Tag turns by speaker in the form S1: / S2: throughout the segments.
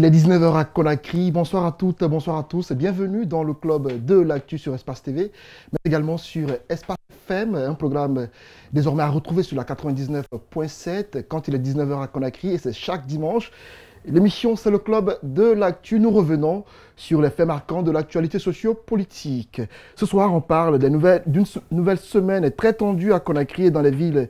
S1: Il est 19 h à Conakry. Bonsoir à toutes, bonsoir à tous. Bienvenue dans le club de l'actu sur Espace TV, mais également sur Espace FM, un programme désormais à retrouver sur la 99.7 quand il est 19 h à Conakry et c'est chaque dimanche. L'émission, c'est le club de l'actu. Nous revenons sur les faits marquants de l'actualité socio-politique. Ce soir, on parle d'une nouvelle semaine très tendue à Conakry et dans les villes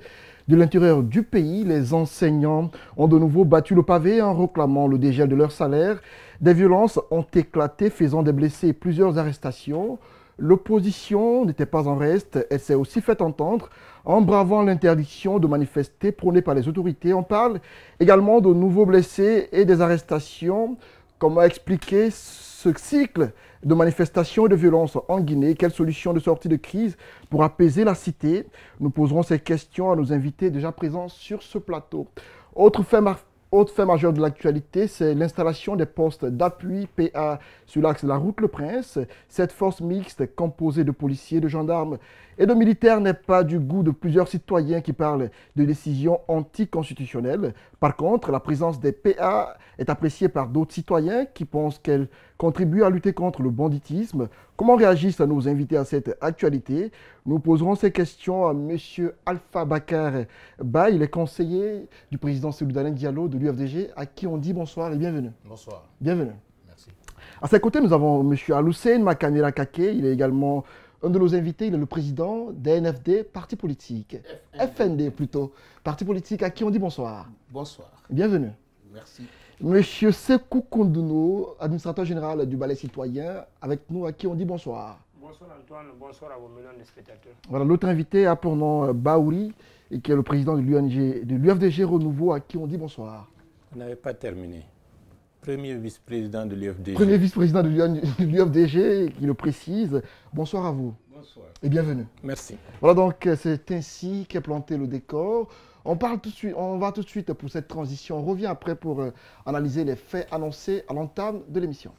S1: de l'intérieur du pays. Les enseignants ont de nouveau battu le pavé en réclamant le dégel de leur salaire. Des violences ont éclaté, faisant des blessés et plusieurs arrestations. L'opposition n'était pas en reste, elle s'est aussi fait entendre en bravant l'interdiction de manifester prônée par les autorités. On parle également de nouveaux blessés et des arrestations. Comment expliquer ce cycle de manifestations et de violences en Guinée? Quelle solution de sortie de crise pour apaiser la cité? Nous poserons ces questions à nos invités déjà présents sur ce plateau. Autre fait majeur de l'actualité, c'est l'installation des postes d'appui PA sur l'axe de la route Le Prince. Cette force mixte composée de policiers, de gendarmes et de militaires n'est pas du goût de plusieurs citoyens qui parlent de décisions anticonstitutionnelles. Par contre, la présence des PA est appréciée par d'autres citoyens qui pensent qu'elle contribue à lutter contre le banditisme. Comment réagissent nos invités à cette actualité? Nous poserons ces questions à M. Alpha Bakar Ba, il est conseiller du président Cellou Dalein Diallo de l'UFDG, à qui on dit bonsoir et bienvenue.
S2: Bonsoir.
S1: Bienvenue.
S2: Merci.
S1: À ses côtés, nous avons M. Aloussène Makanela Kake, il est également un de nos invités, il est le président d'NFD, parti politique. FND plutôt, parti politique, à qui on dit bonsoir.
S2: Bonsoir.
S1: Bienvenue.
S2: Merci.
S1: Monsieur Sekou Koundounou, administrateur général du Balai citoyen, avec nous, à qui on dit bonsoir.
S3: Bonsoir Antoine, bonsoir à vos millions de spectateurs.
S1: Voilà, l'autre invité a pour nom Baouri, et qui est le président de l'UFDG Renouveau, à qui on dit bonsoir.
S4: Vous n'avez pas terminé. Premier vice-président de l'UFDG.
S1: Premier vice-président de l'UFDG, qui le précise. Bonsoir à vous.
S2: Bonsoir.
S1: Et bienvenue.
S4: Merci.
S1: Voilà, donc c'est ainsi qu'est planté le décor. On va tout de suite pour cette transition. On revient après pour analyser les faits annoncés à l'entame de l'émission.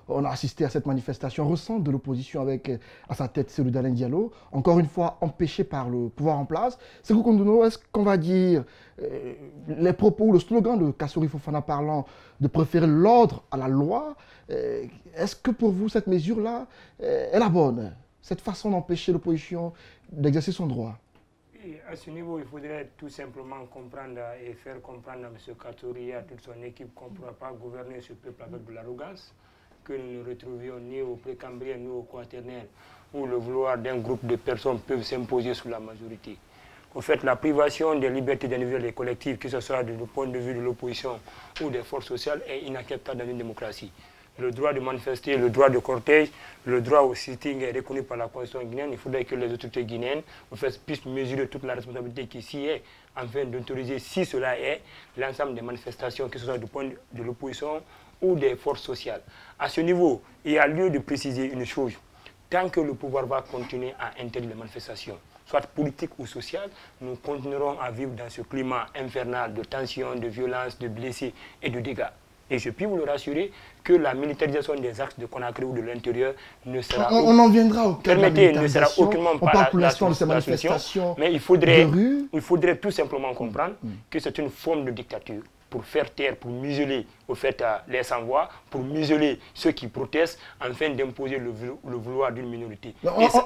S1: On a assisté à cette manifestation récente de l'opposition avec à sa tête Cellou Dalein Diallo, encore une fois empêché par le pouvoir en place. Sekou Koundounou, est-ce qu'on va dire les propos, le slogan de Kassory Fofana parlant de préférer l'ordre à la loi, est-ce que pour vous cette mesure-là est la bonne? Cette façon d'empêcher l'opposition d'exercer son droit?
S3: Et à ce niveau, il faudrait tout simplement comprendre et faire comprendre à M. Kassory et à toute son équipe qu'on ne pourra pas gouverner ce peuple avec de l'arrogance, que nous ne retrouvions ni au précambrien ni au quaternaire, où le vouloir d'un groupe de personnes peut s'imposer sous la majorité. En fait, la privation des libertés individuelles et collectives, que ce soit du point de vue de l'opposition ou des forces sociales, est inacceptable dans une démocratie. Le droit de manifester, le droit de cortège, le droit au sitting est reconnu par la Constitution guinéenne. Il faudrait que les autorités guinéennes puissent mesurer toute la responsabilité qui s'y est, afin d'autoriser, si cela est, l'ensemble des manifestations, que ce soit du point de l'opposition ou des forces sociales. À ce niveau, il y a lieu de préciser une chose. Tant que le pouvoir va continuer à interdire les manifestations, soit politiques ou sociales, nous continuerons à vivre dans ce climat infernal de tension, de violence, de blessés et de dégâts. Et je puis vous le rassurer que la militarisation des axes de Conakry ou de l'intérieur ne sera...
S1: On en viendra au cas de la
S3: ne sera aucunement pas la solution, mais il faudrait tout simplement comprendre que c'est une forme de dictature pour faire taire, pour museler au fait les sans-voix, pour museler ceux qui protestent, afin d'imposer le vouloir d'une minorité.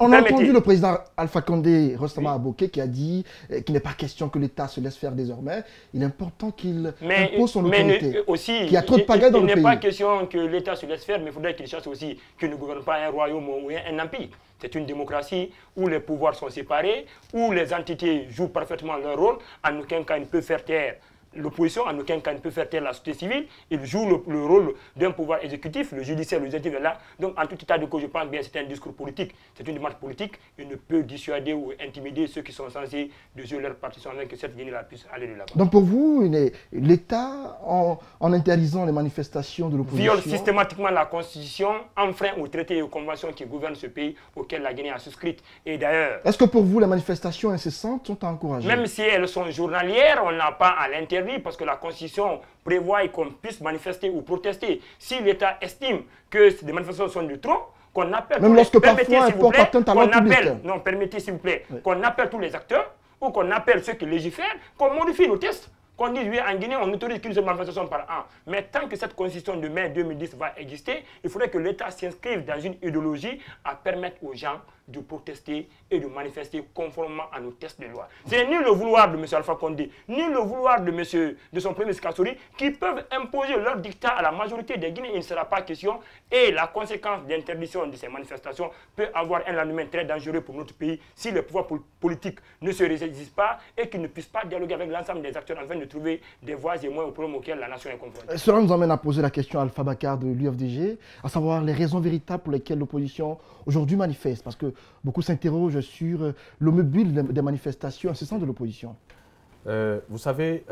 S1: On a entendu le président Alpha Condé Rostama Aboké qui a dit qu'il n'est pas question que l'État se laisse faire désormais. Il est important qu'il impose son autorité. Il y a trop de pagaille dans le pays.
S3: Il n'est pas question que l'État se laisse faire, mais il faudrait qu'il cherche aussi qu'il ne gouverne pas un royaume ou un empire. C'est une démocratie où les pouvoirs sont séparés, où les entités jouent parfaitement leur rôle. En aucun cas, il ne peut faire taire l'opposition, en aucun cas ne peut faire taire la société civile. Il joue le rôle d'un pouvoir exécutif, le judiciaire, le législatif est là. Donc en tout état de cause, je pense bien que c'est un discours politique, c'est une démarche politique. Il ne peut dissuader ou intimider ceux qui sont censés de jouer leur partition avec que cette Guinée-là puisse aller de l'avant.
S1: Donc pour vous, l'État, en interdisant les manifestations de l'opposition,
S3: viole systématiquement la Constitution, enfreint aux traités et aux conventions qui gouvernent ce pays auquel la Guinée a souscrit. Et d'ailleurs...
S1: Est-ce que pour vous, les manifestations incessantes sont à encourager?
S3: Même si elles sont journalières, on n'a pas à l'interdire parce que la Constitution prévoit qu'on puisse manifester ou protester. Si l'État estime que des manifestations sont de trop, qu'on appelle...
S1: Même lorsque parfois elles portent atteinte à l'ordre public.
S3: Non, permettez s'il vous plaît, qu'on appelle tous les acteurs ou qu'on appelle ceux qui légifèrent, qu'on modifie le texte qu'on dise, oui, en Guinée, on n'autorise qu'une seule manifestation par an. Mais tant que cette constitution de mai 2010 va exister, il faudrait que l'État s'inscrive dans une idéologie à permettre aux gens de protester et de manifester conformément à nos textes de loi. Ce n'est ni le vouloir de M. Alpha Condé, ni le vouloir de son premier Kassory qui peuvent imposer leur dictat à la majorité des Guinéens. Il ne sera pas question. Et la conséquence d'interdiction de ces manifestations peut avoir un lendemain très dangereux pour notre pays si les pouvoirs politiques ne se résistent pas et qu'ils ne puissent pas dialoguer avec l'ensemble des acteurs afin de trouver des voies et moyens aux problèmes auxquels la nation est confrontée.
S1: Cela nous emmène à poser la question à Alpha Bakar de l'UFDG, à savoir les raisons véritables pour lesquelles l'opposition aujourd'hui manifeste. Parce que beaucoup s'interrogent sur le mobile des manifestations incessantes de l'opposition.
S4: Vous savez,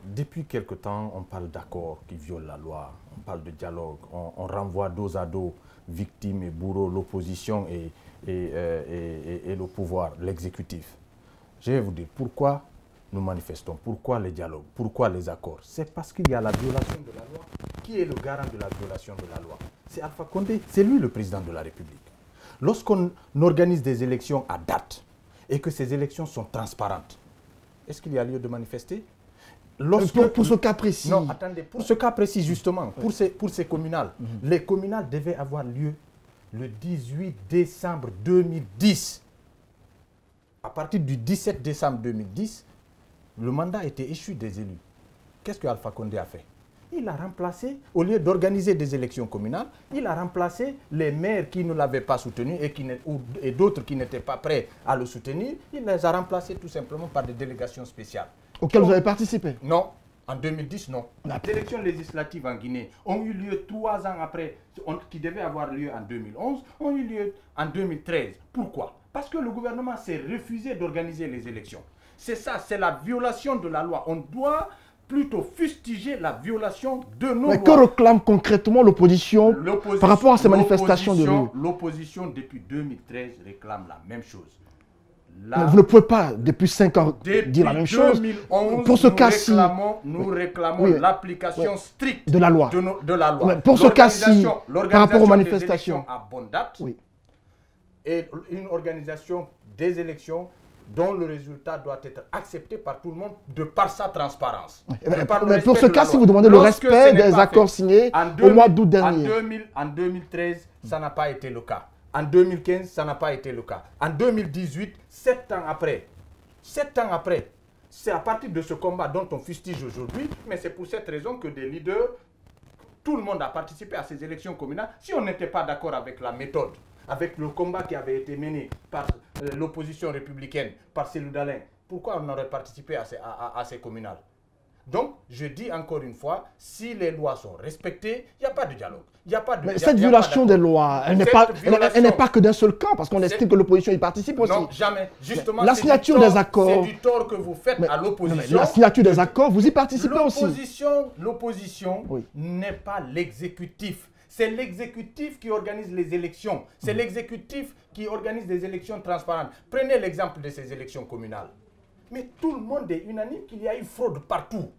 S4: depuis quelque temps, on parle d'accords qui violent la loi, on parle de dialogue, on renvoie dos à dos victimes et bourreaux, l'opposition et le pouvoir, l'exécutif. Je vais vous dire pourquoi nous manifestons, pourquoi les dialogues, pourquoi les accords. C'est parce qu'il y a la violation de la loi. Qui est le garant de la violation de la loi? C'est Alpha Condé, c'est lui le président de la République. Lorsqu'on organise des élections à date et que ces élections sont transparentes, est-ce qu'il y a lieu de manifester?
S1: Pour ce cas précis.
S4: Non, attendez, pour ce cas précis justement, pour ces communales, les communales devaient avoir lieu le 18 décembre 2010. À partir du 17 décembre 2010, le mandat était échu des élus. Qu'est-ce que Alpha Condé a fait? Il a remplacé, au lieu d'organiser des élections communales, il a remplacé les maires qui ne l'avaient pas soutenu et d'autres qui n'étaient pas prêts à le soutenir. Il les a remplacés tout simplement par des délégations spéciales.
S1: Auxquelles vous avez participé?
S4: Non. En 2010, non. Les élections législatives en Guinée ont eu lieu 3 ans après, qui devaient avoir lieu en 2011, ont eu lieu en 2013. Pourquoi? Parce que le gouvernement s'est refusé d'organiser les élections. C'est ça, c'est la violation de la loi. On doit plutôt fustiger la violation de nos lois.
S1: Mais que réclame concrètement l'opposition par rapport à ces manifestations de rue?
S4: L'opposition, depuis 2013, réclame la même chose.
S1: Mais vous ne pouvez pas, depuis 5 ans, dire la même chose.
S4: 2011,
S1: pour ce cas-ci,
S4: nous réclamons l'application stricte
S1: de la loi.
S4: De la loi.
S1: Mais pour ce cas-ci, par rapport aux manifestations,
S4: à bonne date, et une organisation des élections dont le résultat doit être accepté par tout le monde de par sa transparence.
S1: Mais pour ce cas-ci, vous demandez le respect des accords signés au mois d'août dernier.
S4: En 2013, ça n'a pas été le cas. En 2015, ça n'a pas été le cas. En 2018, 7 ans après, c'est à partir de ce combat dont on fustige aujourd'hui, mais c'est pour cette raison que des leaders, tout le monde a participé à ces élections communales. Si on n'était pas d'accord avec la méthode, avec le combat qui avait été mené par l'opposition républicaine, par Cellou Dalein, pourquoi on aurait participé à ces communales? Donc, je dis encore une fois, si les lois sont respectées, il n'y a pas de dialogue.
S1: Mais cette violation des lois, elle n'est pas que d'un seul camp, parce qu'on estime que l'opposition y participe aussi.
S4: Non, jamais. Justement,
S1: la signature des accords.
S4: C'est du tort que vous faites à l'opposition.
S1: La signature des accords, vous y participez aussi.
S4: L'opposition n'est pas l'exécutif. C'est l'exécutif qui organise les élections. C'est l'exécutif qui organise des élections transparentes. Prenez l'exemple de ces élections communales. Mais tout le monde est unanime qu'il y a eu fraude partout.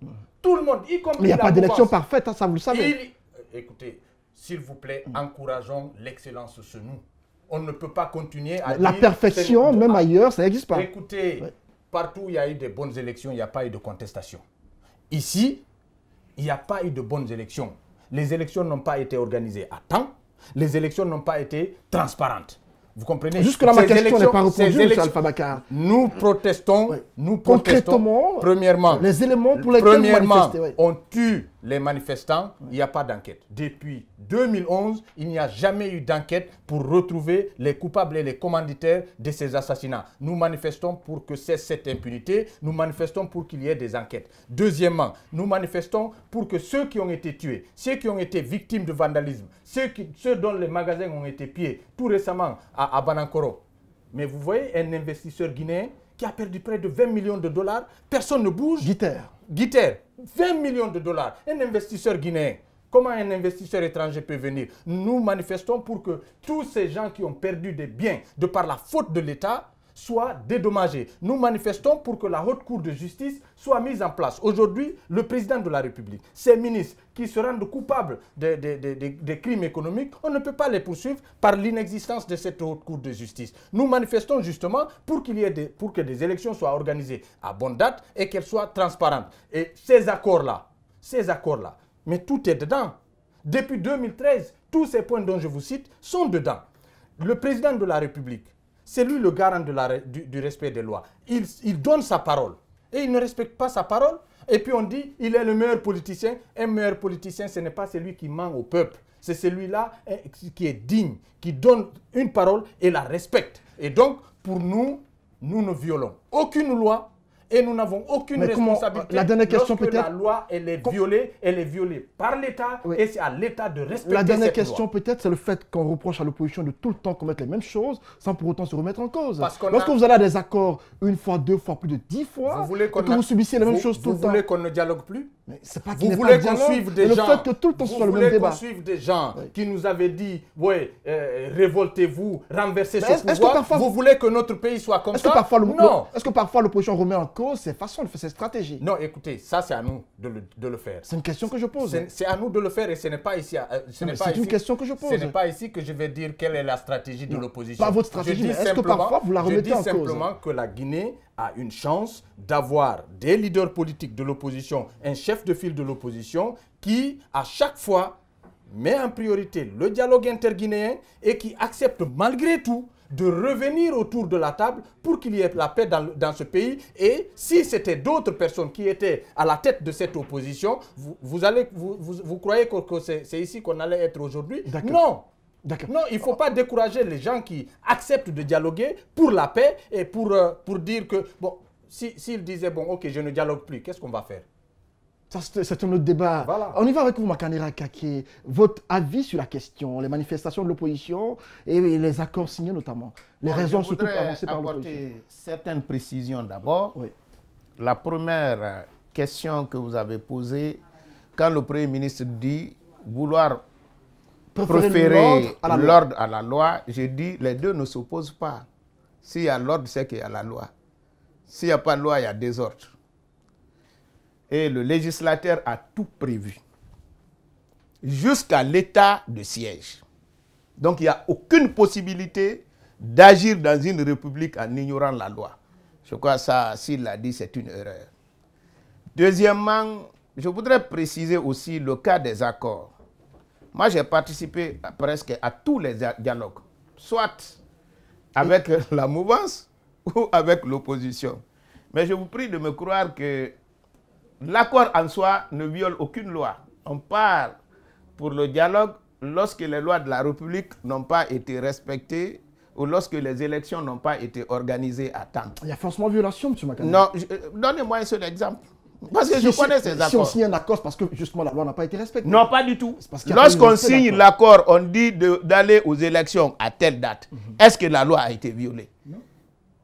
S4: Tout le monde, y compris.
S1: Mais il n'y a pas d'élection parfaite, hein, ça vous le savez.
S4: Écoutez, s'il vous plaît, encourageons l'excellence chez nous. On ne peut pas continuer à
S1: la perfection, même ailleurs, ça n'existe pas.
S4: Écoutez, partout où il y a eu de bonnes élections, il n'y a pas eu de contestation. Ici, il n'y a pas eu de bonnes élections. Les élections n'ont pas été organisées à temps. Les élections n'ont pas été transparentes. Vous comprenez?
S1: Jusque-là, ma question n'est pas répondue, M. Alpha Bakar.
S4: Nous protestons,
S1: concrètement,
S4: premièrement,
S1: les éléments pour lesquels vous manifestez.
S4: On tue les manifestants, il n'y a pas d'enquête. Depuis 2011, il n'y a jamais eu d'enquête pour retrouver les coupables et les commanditaires de ces assassinats. Nous manifestons pour que cesse cette impunité, nous manifestons pour qu'il y ait des enquêtes. Deuxièmement, nous manifestons pour que ceux qui ont été tués, ceux qui ont été victimes de vandalisme, ceux dont les magasins ont été pillés, tout récemment à Banankoro. Mais vous voyez un investisseur guinéen qui a perdu près de 20 millions de dollars, personne ne bouge. Guiter, 20 millions de dollars, un investisseur guinéen. Comment un investisseur étranger peut venir? Nous manifestons pour que tous ces gens qui ont perdu des biens de par la faute de l'État soient dédommagés. Nous manifestons pour que la haute cour de justice soit mise en place. Aujourd'hui, le président de la République, ses ministres qui se rendent coupables des crimes économiques, on ne peut pas les poursuivre par l'inexistence de cette haute cour de justice. Nous manifestons justement pour que des élections soient organisées à bonne date et qu'elles soient transparentes. Et ces accords-là, mais tout est dedans. Depuis 2013, tous ces points dont je vous cite sont dedans. Le président de la République, c'est lui le garant du respect des lois. Il donne sa parole et il ne respecte pas sa parole. Et puis on dit il est le meilleur politicien. Un meilleur politicien, ce n'est pas celui qui ment au peuple. C'est celui-là qui est digne, qui donne une parole et la respecte. Et donc, pour nous, nous ne violons aucune loi. Et nous n'avons aucune responsabilité.
S1: La dernière question peut-être.
S4: La loi, elle est violée par l'État et c'est à l'État de respecter cette loi.
S1: La dernière question peut-être, c'est le fait qu'on reproche à l'opposition de tout le temps commettre les mêmes choses sans pour autant se remettre en cause. Lorsque vous allez à des accords une fois, deux fois, plus de 10 fois, et que vous subissez les mêmes choses tout le temps.
S4: Vous voulez qu'on ne dialogue plus?
S1: Vous voulez qu'on suive des gens. Le fait que tout le temps soit le même débat.
S4: Vous voulez qu'on suive des gens qui nous avaient dit, ouais, révoltez-vous, renversez ce pouvoir. Vous voulez que notre pays soit comme ça?
S1: Non. Est-ce que parfois l'opposition remet en cause ses façons de faire ses stratégies?
S4: Non, écoutez, ça c'est à nous de le faire.
S1: C'est une question que je pose.
S4: C'est à nous de le faire et ce n'est pas ici.
S1: C'est une question que je pose.
S4: Ce n'est pas ici que je vais dire quelle est la stratégie de l'opposition.
S1: Pas votre stratégie, mais est-ce que parfois vous la remettez en cause?
S4: Je dis simplement que la Guinée a une chance d'avoir des leaders politiques de l'opposition, un chef de file de l'opposition qui, à chaque fois, met en priorité le dialogue interguinéen et qui accepte malgré tout de revenir autour de la table pour qu'il y ait la paix dans ce pays. Et si c'était d'autres personnes qui étaient à la tête de cette opposition, vous croyez que c'est ici qu'on allait être aujourd'hui? Non. Non, il ne faut pas décourager les gens qui acceptent de dialoguer pour la paix et pour dire que, bon, s'ils disaient, bon, ok, je ne dialogue plus, qu'est-ce qu'on va faire?
S1: C'est un autre débat.
S4: Voilà.
S1: On y va avec vous, Makanera Kake. Votre avis sur la question, les manifestations de l'opposition et les accords signés notamment. Les raisons surtout avancées par l'opposition. Je voudrais apporter
S2: certaines précisions d'abord. Oui. La première question que vous avez posée, quand le Premier ministre dit vouloir préférer l'ordre à la loi, j'ai dit les deux ne s'opposent pas. S'il y a l'ordre, c'est qu'il y a la loi. S'il n'y a pas de loi, il y a désordre. Et le législateur a tout prévu, jusqu'à l'état de siège. Donc il n'y a aucune possibilité d'agir dans une république en ignorant la loi. Je crois que ça, s'il l'a dit, c'est une erreur. Deuxièmement, je voudrais préciser aussi le cas des accords. Moi, j'ai participé presque à tous les dialogues, soit avec la mouvance ou avec l'opposition. Mais je vous prie de me croire que l'accord en soi ne viole aucune loi. On parle pour le dialogue lorsque les lois de la République n'ont pas été respectées ou lorsque les élections n'ont pas été organisées à temps.
S1: Il y a forcément violation, M. Makanera.
S2: Non, donnez-moi un seul exemple. Parce que je connais ces accords.
S1: Si on signe un accord, c'est parce que justement la loi n'a pas été respectée.
S2: Non, pas du tout. Lorsqu'on signe l'accord, on dit d'aller aux élections à telle date. Est-ce que la loi a été violée? Non.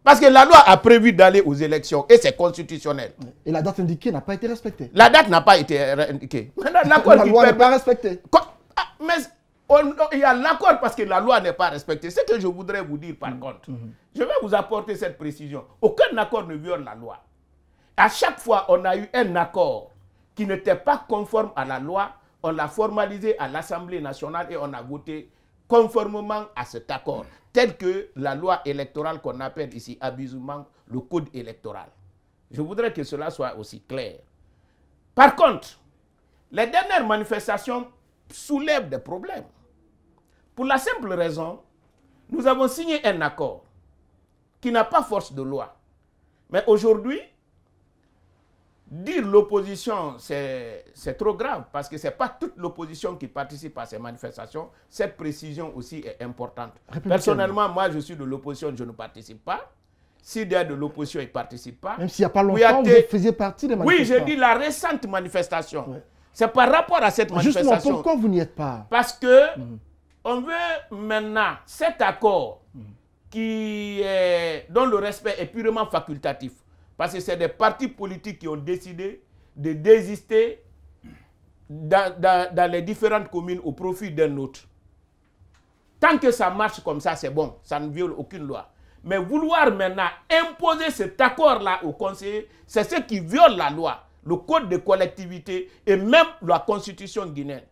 S2: Parce que la loi a prévu d'aller aux élections et c'est constitutionnel.
S1: Et la date indiquée n'a pas été respectée.
S2: La date n'a pas été indiquée.
S1: La loi n'est pas respectée.
S2: Mais il y a l'accord parce que la loi n'est pas respectée. C'est ce que je voudrais vous dire par contre. Je vais vous apporter cette précision. Aucun accord ne viole la loi. À chaque fois, on a eu un accord qui n'était pas conforme à la loi. On l'a formalisé à l'Assemblée nationale et on a voté conformément à cet accord, tel que la loi électorale qu'on appelle ici abusivement le code électoral. Je voudrais que cela soit aussi clair. Par contre, les dernières manifestations soulèvent des problèmes. Pour la simple raison, nous avons signé un accord qui n'a pas force de loi. Mais aujourd'hui, dire l'opposition, c'est trop grave parce que ce n'est pas toute l'opposition qui participe à ces manifestations. Cette précision aussi est importante. Personnellement, moi, je suis de l'opposition, je ne participe pas. S'il y a de l'opposition, il ne participe pas.
S1: Même s'il n'y a pas longtemps, vous faisiez partie des manifestations.
S2: Oui, j'ai dit la récente manifestation. Ouais. C'est par rapport à cette manifestation.
S1: Justement, pourquoi vous n'y êtes pas?
S2: Parce que on veut maintenant cet accord dont le respect est purement facultatif. Parce que c'est des partis politiques qui ont décidé de désister dans les différentes communes au profit d'un autre. Tant que ça marche comme ça, c'est bon. Ça ne viole aucune loi. Mais vouloir maintenant imposer cet accord-là aux conseillers, c'est ce qui viole la loi, le code de collectivité et même la constitution guinéenne,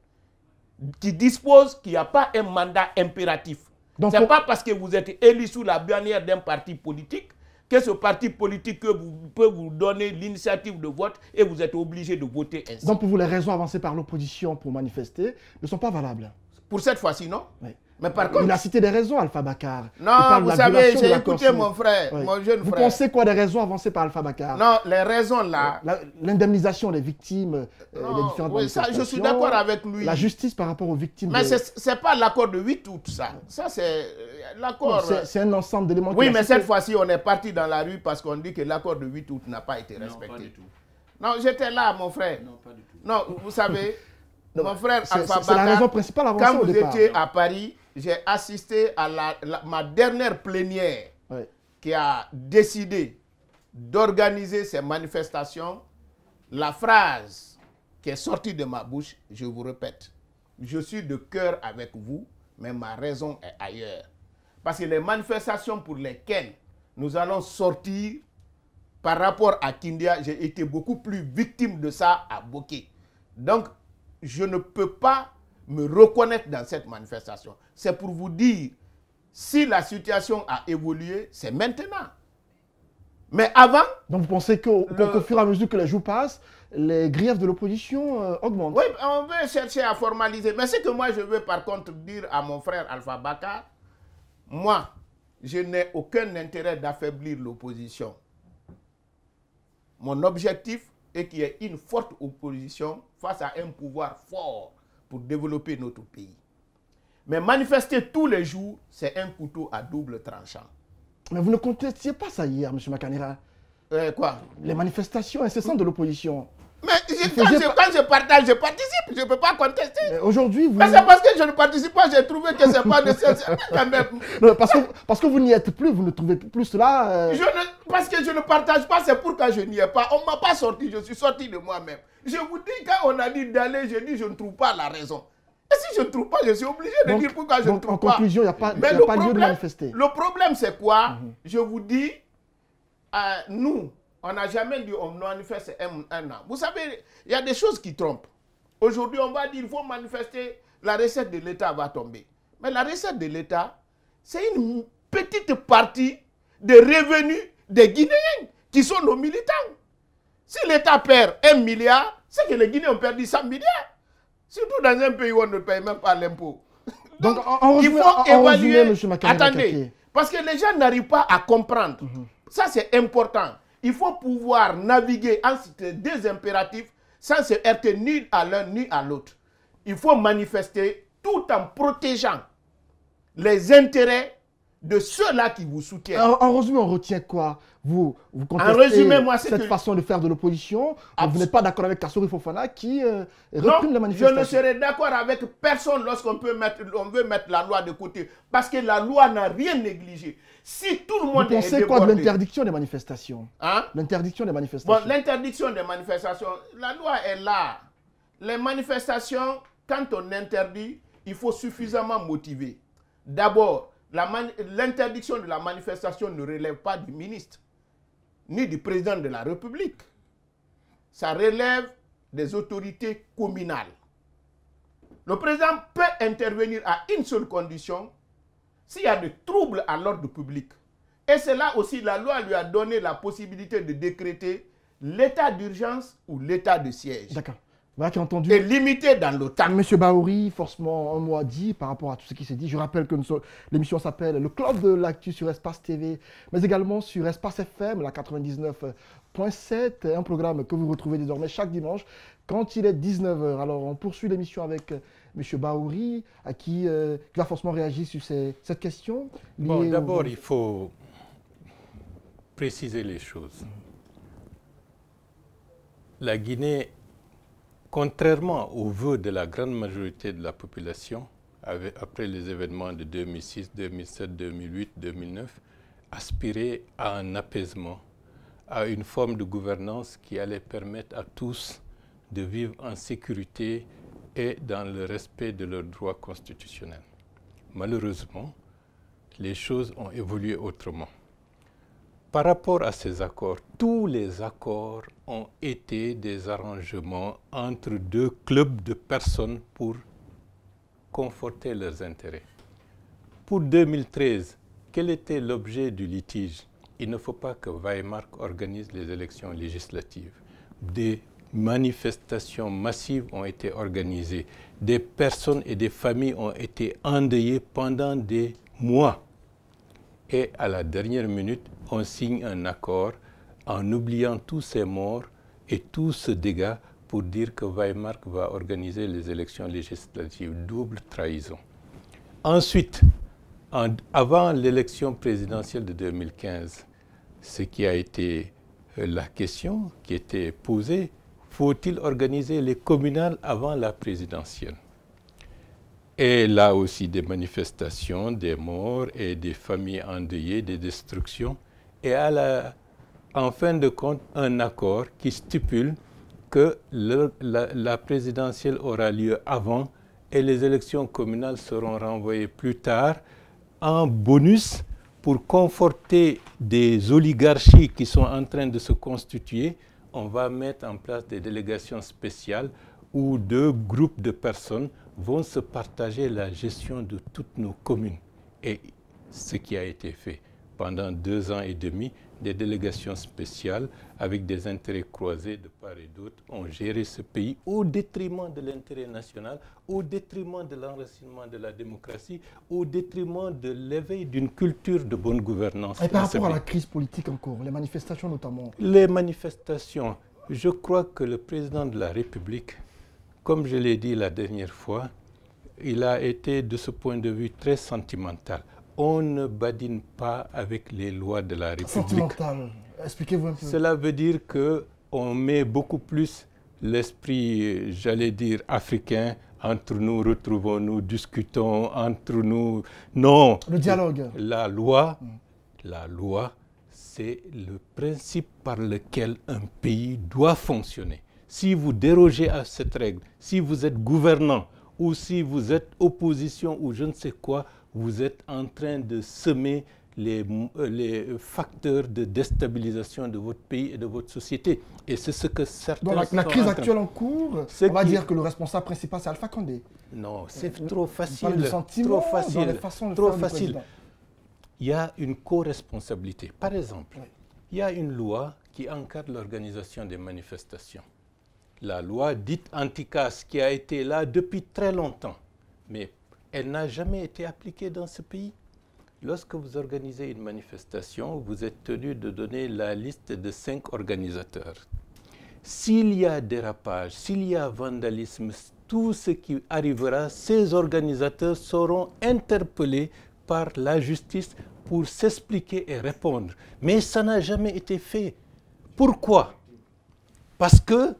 S2: qui dispose qu'il n'y a pas un mandat impératif. Ce n'est pas parce que vous êtes élu sous la bannière d'un parti politique que ce parti politique peut vous donner l'initiative de vote et vous êtes obligé de voter ainsi.
S1: Donc pour vous, les raisons avancées par l'opposition pour manifester ne sont pas valables?
S2: Pour cette fois-ci, non.
S1: Oui.
S2: Mais par contre,
S1: il a cité des raisons, Alpha Bakar.
S2: Non, vous savez, j'ai écouté mon frère, mon jeune frère.
S1: Vous pensez quoi des raisons avancées par Alpha Bakar?
S2: Non, les raisons là...
S1: L'indemnisation des victimes des différentes manifestations.
S2: Je suis d'accord avec lui.
S1: La justice par rapport aux victimes.
S2: Mais ce n'est pas l'accord de 8 août, ça. Ça, c'est l'accord...
S1: C'est un ensemble d'éléments.
S2: Oui, mais cette fois-ci, on est parti dans la rue parce qu'on dit que l'accord de 8 août n'a pas été respecté. Non, pas du tout. Non, j'étais là, mon frère. Non, pas du tout. Non, vous savez, mon frère Alpha Bakar,
S1: c'est la raison principale avancée
S2: quand
S1: au départ.
S2: vous étiez à Paris, j'ai assisté à ma dernière plénière qui a décidé d'organiser ces manifestations. La phrase qui est sortie de ma bouche, je vous répète, je suis de cœur avec vous, mais ma raison est ailleurs. Parce que les manifestations pour lesquelles nous allons sortir par rapport à Kindia, j'ai été beaucoup plus victime de ça à Boké. Donc, je ne peux pas me reconnaître dans cette manifestation. C'est pour vous dire, si la situation a évolué, c'est maintenant. Mais avant...
S1: Donc vous pensez qu'au fur et à mesure que les jours passent, les griefs de l'opposition augmentent?
S2: Oui, on veut chercher à formaliser. Mais ce que moi je veux par contre dire à mon frère Alpha Bakar, moi, je n'ai aucun intérêt d'affaiblir l'opposition. Mon objectif est qu'il y ait une forte opposition face à un pouvoir fort pour développer notre pays. Mais manifester tous les jours, c'est un couteau à double tranchant.
S1: Mais vous ne contestiez pas ça hier, M. Makanera.
S2: Quoi?
S1: Les manifestations incessantes de l'opposition.
S2: Mais quand je partage, je participe. Je ne peux pas contester.
S1: Aujourd'hui, vous...
S2: Mais c'est parce que je ne participe pas, j'ai trouvé que ce n'est pas nécessaire quand même.
S1: Non, parce que vous n'y êtes plus, vous ne trouvez plus cela...
S2: Parce que je ne partage pas, c'est pourquoi je n'y ai pas. On ne m'a pas sorti, je suis sorti de moi-même. Je vous dis, quand on a dit d'aller, je dis je ne trouve pas la raison. Et si je ne trouve pas, je suis obligé de dire pourquoi je ne trouve pas.
S1: En conclusion, il n'y a pas lieu de manifester.
S2: Le problème, c'est quoi? Je vous dis, nous, on n'a jamais dit on manifeste un an. Vous savez, il y a des choses qui trompent. Aujourd'hui, on va dire qu'il faut manifester, la recette de l'État va tomber. Mais la recette de l'État, c'est une petite partie des revenus des Guinéens qui sont nos militants. Si l'État perd 1 milliard, c'est que les Guinéens ont perdu 100 milliards. Surtout dans un pays où on ne paye même pas l'impôt.
S1: Donc,
S2: il faut évaluer.
S1: Attendez,
S2: parce que les gens n'arrivent pas à comprendre. Ça, c'est important. Il faut pouvoir naviguer entre deux impératifs sans se heurter ni à l'un ni à l'autre. Il faut manifester tout en protégeant les intérêts de ceux-là qui vous soutiennent.
S1: En résumé, on retient quoi? Vous contestez cette façon de faire de l'opposition. Vous n'êtes pas d'accord avec Kassory Fofana qui réprime la manifestation.
S2: Je ne serai d'accord avec personne lorsqu'on veut mettre la loi de côté. Parce que la loi n'a rien négligé. Si tout le monde
S1: est débordé... Vous pensez quoi de l'interdiction des manifestations? L'interdiction des manifestations.
S2: Bon, l'interdiction des manifestations, la loi est là. Les manifestations, quand on interdit, il faut suffisamment motiver. D'abord, l'interdiction de la manifestation ne relève pas du ministre, ni du président de la République. Ça relève des autorités communales. Le président peut intervenir à une seule condition, s'il y a des troubles à l'ordre public. Et c'est là aussi la loi lui a donné la possibilité de décréter l'état d'urgence ou l'état de siège.
S1: D'accord. Voilà qui est entendu.
S2: Et limité dans le temps.
S1: Monsieur Bahouri, forcément, un mot à dire par rapport à tout ce qui s'est dit. Je rappelle que l'émission s'appelle Le Club de l'actu sur Espace TV, mais également sur Espace FM, la 99.7, un programme que vous retrouvez désormais chaque dimanche quand il est 19h. Alors, on poursuit l'émission avec Monsieur Bahouri, qui va forcément réagir sur cette question.
S5: Bon, d'abord, il faut préciser les choses. La Guinée, contrairement aux vœux de la grande majorité de la population, après les événements de 2006, 2007, 2008, 2009, aspirait à un apaisement, à une forme de gouvernance qui allait permettre à tous de vivre en sécurité et dans le respect de leurs droits constitutionnels. Malheureusement, les choses ont évolué autrement. par rapport à ces accords, tous les accords ont été des arrangements entre deux clubs de personnes pour conforter leurs intérêts. Pour 2013, quel était l'objet du litige? Il ne faut pas que Weimar organise les élections législatives. Des manifestations massives ont été organisées. Des personnes et des familles ont été endeuillées pendant des mois. Et à la dernière minute, on signe un accord en oubliant tous ces morts et tout ce dégât pour dire que Weimar va organiser les élections législatives. Double trahison. Ensuite, avant l'élection présidentielle de 2015, ce qui a été la question qui était posée, faut-il organiser les communales avant la présidentielle? Et là aussi des manifestations, des morts et des familles endeuillées, des destructions. Et en fin de compte, un accord qui stipule que la présidentielle aura lieu avant et les élections communales seront renvoyées plus tard en bonus pour conforter des oligarchies qui sont en train de se constituer. On va mettre en place des délégations spéciales où deux groupes de personnes vont se partager la gestion de toutes nos communes. Et ce qui a été fait pendant 2 ans et demi, des délégations spéciales avec des intérêts croisés de part et d'autre ont géré ce pays au détriment de l'intérêt national, au détriment de l'enracinement de la démocratie, au détriment de l'éveil d'une culture de bonne gouvernance.
S1: Et par rapport à la crise politique encore, les manifestations notamment?
S5: Les manifestations, je crois que le président de la République, comme je l'ai dit la dernière fois, il a été de ce point de vue très sentimental. On ne badine pas avec les lois de la République.
S1: Sentimental, expliquez-vous un peu.
S5: Cela veut dire qu'on met beaucoup plus l'esprit, j'allais dire, africain. Entre nous, retrouvons-nous, discutons entre nous. Non.
S1: Le dialogue.
S5: La loi, c'est le principe par lequel un pays doit fonctionner. Si vous dérogez à cette règle, si vous êtes gouvernant ou si vous êtes opposition ou je ne sais quoi, vous êtes en train de semer les facteurs de déstabilisation de votre pays et de votre société. Et c'est ce que certains...
S1: Donc la crise actuelle en cours, on va dire que le responsable principal, c'est Alpha Condé.
S5: Non, c'est trop facile.
S1: Trop facile.
S5: Trop facile. Il y a une co-responsabilité. Par exemple, il y a une loi qui encadre l'organisation des manifestations. La loi dite anti-casse qui a été là depuis très longtemps. Mais elle n'a jamais été appliquée dans ce pays. Lorsque vous organisez une manifestation, vous êtes tenu de donner la liste de 5 organisateurs. S'il y a dérapage, s'il y a vandalisme, tout ce qui arrivera, ces organisateurs seront interpellés par la justice pour s'expliquer et répondre. Mais ça n'a jamais été fait. Pourquoi? Parce qu'il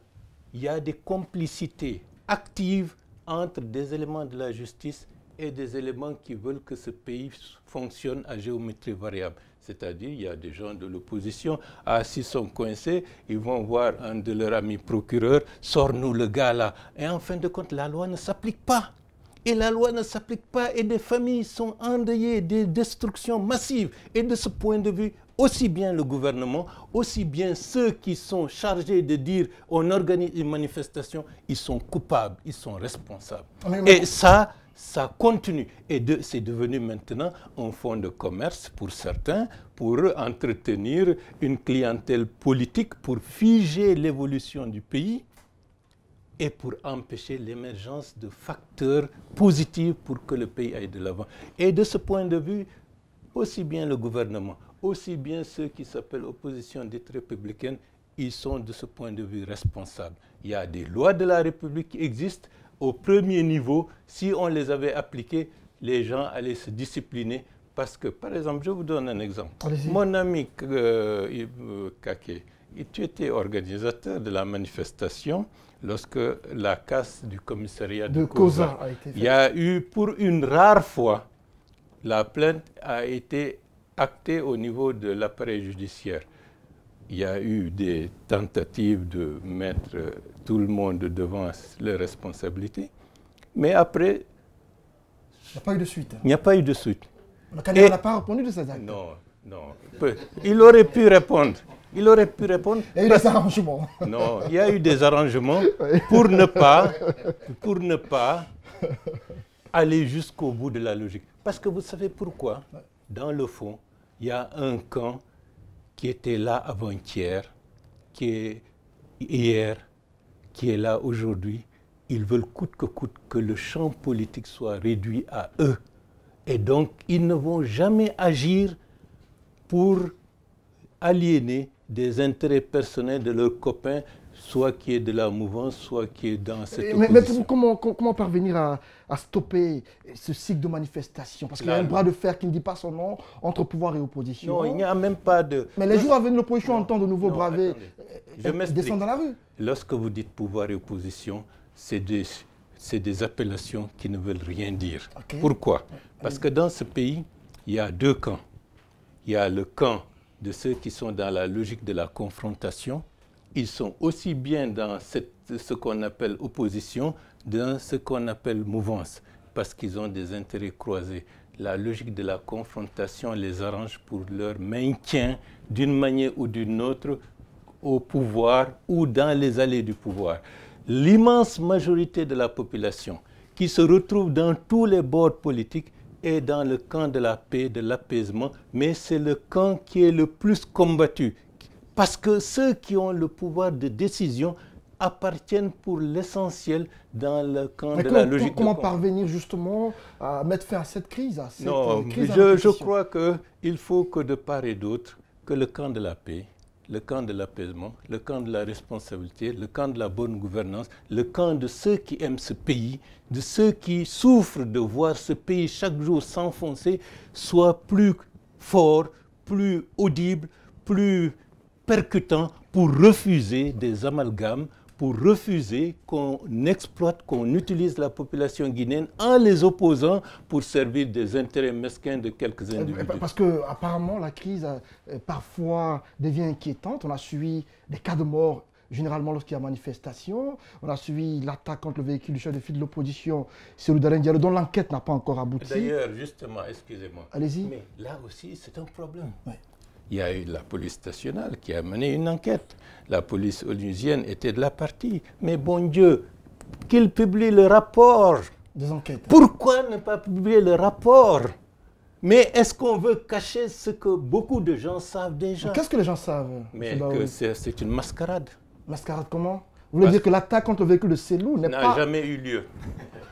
S5: y a des complicités actives entre des éléments de la justice et des éléments qui veulent que ce pays fonctionne à géométrie variable. C'est-à-dire, il y a des gens de l'opposition, s'ils sont coincés, ils vont voir un de leurs amis procureurs, sors-nous le gars là. Et en fin de compte, la loi ne s'applique pas. Et la loi ne s'applique pas et des familles sont endeuillées, des destructions massives. Et de ce point de vue, aussi bien le gouvernement, aussi bien ceux qui sont chargés de dire on organise une manifestation, ils sont coupables, ils sont responsables. Et ça continue. Et c'est devenu maintenant un fonds de commerce pour certains, pour entretenir une clientèle politique, pour figer l'évolution du pays et pour empêcher l'émergence de facteurs positifs pour que le pays aille de l'avant. Et de ce point de vue, aussi bien le gouvernement, aussi bien ceux qui s'appellent opposition dite républicaine, ils sont de ce point de vue responsables. Il y a des lois de la République qui existent. Au premier niveau, si on les avait appliquées, les gens allaient se discipliner. Parce que, par exemple, je vous donne un exemple. Mon ami Kake, tu étais organisateur de la manifestation lorsque la casse du commissariat de Koza
S1: a été faite.
S5: Il y a eu, pour une rare fois, la plainte a été actée au niveau de l'appareil judiciaire. Il y a eu des tentatives de mettre tout le monde devant les responsabilités. Mais après...
S1: Il n'y a pas eu de suite.
S5: Il n'y a pas eu de suite.
S1: Le candidat n'a pas répondu de ces actes.
S5: Non. Non, il aurait pu répondre. Il aurait pu répondre.
S1: Il y a eu des arrangements.
S5: Non, il y a eu des arrangements pour ne pas aller jusqu'au bout de la logique. Parce que vous savez pourquoi? Dans le fond, il y a un camp qui était là avant-hier, qui est hier, qui est là aujourd'hui. Ils veulent coûte que coûte que le champ politique soit réduit à eux. Et donc, ils ne vont jamais agir pour aliéner des intérêts personnels de leurs copains, soit qui est de la mouvance, soit qui est dans cette opposition.
S1: Mais comment parvenir à stopper ce cycle de manifestation? Parce qu'il y a un bras de fer qui ne dit pas son nom entre pouvoir et opposition.
S5: Non, il n'y a même pas de...
S1: Mais les jours à venir, l'opposition entend de nouveau braver, descendre dans la rue.
S5: Lorsque vous dites pouvoir et opposition, c'est des appellations qui ne veulent rien dire. Okay. Pourquoi? Parce que dans ce pays, il y a deux camps. Il y a le camp de ceux qui sont dans la logique de la confrontation. Ils sont aussi bien dans ce qu'on appelle opposition, dans ce qu'on appelle mouvance, parce qu'ils ont des intérêts croisés. La logique de la confrontation les arrange pour leur maintien d'une manière ou d'une autre au pouvoir ou dans les allées du pouvoir. L'immense majorité de la population qui se retrouve dans tous les bords politiques est dans le camp de la paix, de l'apaisement, mais c'est le camp qui est le plus combattu. Parce que ceux qui ont le pouvoir de décision appartiennent pour l'essentiel dans le camp de la logique.
S1: Comment parvenir justement à mettre fin à cette crise,
S5: je crois qu'il faut que de part et d'autre, que le camp de la paix, le camp de l'apaisement, le camp de la responsabilité, le camp de la bonne gouvernance, le camp de ceux qui aiment ce pays, de ceux qui souffrent de voir ce pays chaque jour s'enfoncer, soit plus fort, plus audible, plus percutant pour refuser des amalgames, pour refuser qu'on exploite, qu'on utilise la population guinéenne en les opposant pour servir des intérêts mesquins de quelques individus.
S1: Parce qu'apparemment, la crise parfois devient inquiétante. On a suivi des cas de mort, généralement lorsqu'il y a manifestation. On a suivi l'attaque contre le véhicule du chef de file de l'opposition, Cellou Dalein Diallo, dont l'enquête n'a pas encore abouti.
S5: D'ailleurs, justement, excusez-moi.
S1: Allez-y.
S5: Mais là aussi, c'est un problème. Ouais. Il y a eu la police nationale qui a mené une enquête. La police onusienne était de la partie. Mais bon Dieu, qu'il publie le rapport.
S1: Des enquêtes.
S5: Pourquoi ne pas publier le rapport? Mais est-ce qu'on veut cacher ce que beaucoup de gens savent déjà?
S1: Qu'est-ce que les gens savent?
S5: Mais que c'est une mascarade.
S1: Mascarade comment? Vous voulez dire que l'attaque contre le véhicule de Cellou
S5: n'a jamais eu lieu.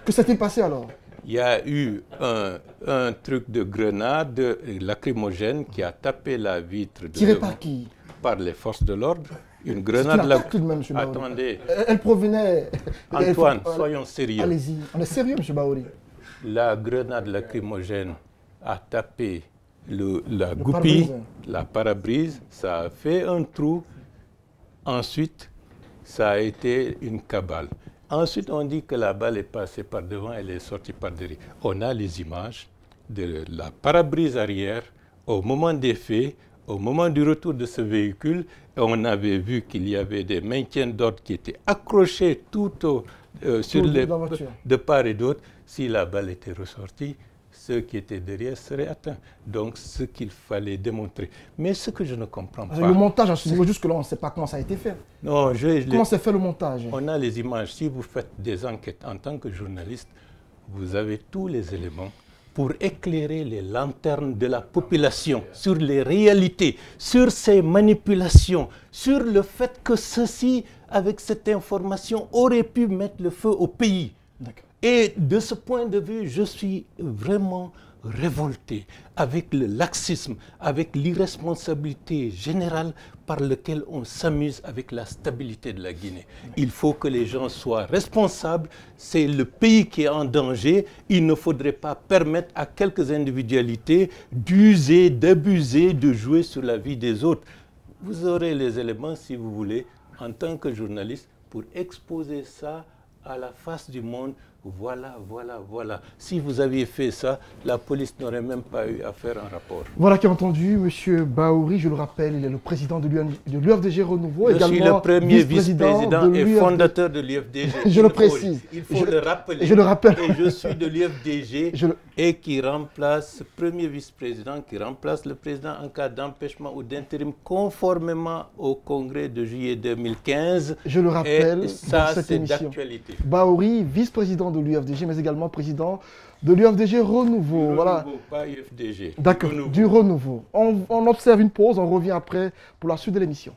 S1: Que s'est-il passé alors?
S5: Il y a eu un truc de grenade lacrymogène qui a tapé la vitre.
S1: Tiré par qui?
S5: Par les forces de l'ordre. Une grenade lacrymogène. Attendez.
S1: Elle provenait...
S5: Antoine, soyons sérieux.
S1: Allez-y. On est sérieux, M. Baori.
S5: La grenade lacrymogène a tapé la goupille, la parabrise. Ça a fait un trou. Ensuite, ça a été une cabale. Ensuite, on dit que la balle est passée par devant, elle est sortie par derrière. On a les images de la parabrise arrière au moment des faits, au moment du retour de ce véhicule. On avait vu qu'il y avait des maintiens d'ordre qui étaient accrochés de part et d'autre. Si la balle était ressortie, ceux qui étaient derrière seraient atteints. Donc, ce qu'il fallait démontrer. Mais ce que je ne comprends pas...
S1: Le montage, jusque-là, on ne sait pas comment ça a été fait.
S5: Non,
S1: comment s'est fait le montage?
S5: On a les images. Si vous faites des enquêtes en tant que journaliste, vous avez tous les éléments pour éclairer les lanternes de la population sur les réalités, sur ces manipulations, sur le fait que ceci, avec cette information, aurait pu mettre le feu au pays. Et de ce point de vue, je suis vraiment révolté avec le laxisme, avec l'irresponsabilité générale par laquelle on s'amuse avec la stabilité de la Guinée. Il faut que les gens soient responsables, c'est le pays qui est en danger, il ne faudrait pas permettre à quelques individualités d'user, d'abuser, de jouer sur la vie des autres. Vous aurez les éléments, si vous voulez, en tant que journaliste, pour exposer ça à la face du monde, Voilà, voilà, voilà. Si vous aviez fait ça, la police n'aurait même pas eu à faire un rapport.
S1: Voilà qui a entendu M. Bahouri, je le rappelle, il est le président de l'UFDG Renouveau.
S5: Je suis le premier vice-président et fondateur de l'UFDG.
S1: Je le précise.
S5: Il faut le rappeler.
S1: Je le rappelle.
S5: Et je suis de l'UFDG et qui remplace, premier vice-président, qui remplace le président en cas d'empêchement ou d'intérim conformément au congrès de juillet 2015.
S1: Je le rappelle,
S5: et ça,
S1: c'est
S5: d'actualité.
S1: Bahouri, vice-président de l'UFDG, mais également président de l'UFDG Renouveau. Voilà.
S5: Pas UFDG.
S1: D'accord, du Renouveau. On observe une pause, on revient après pour la suite de l'émission.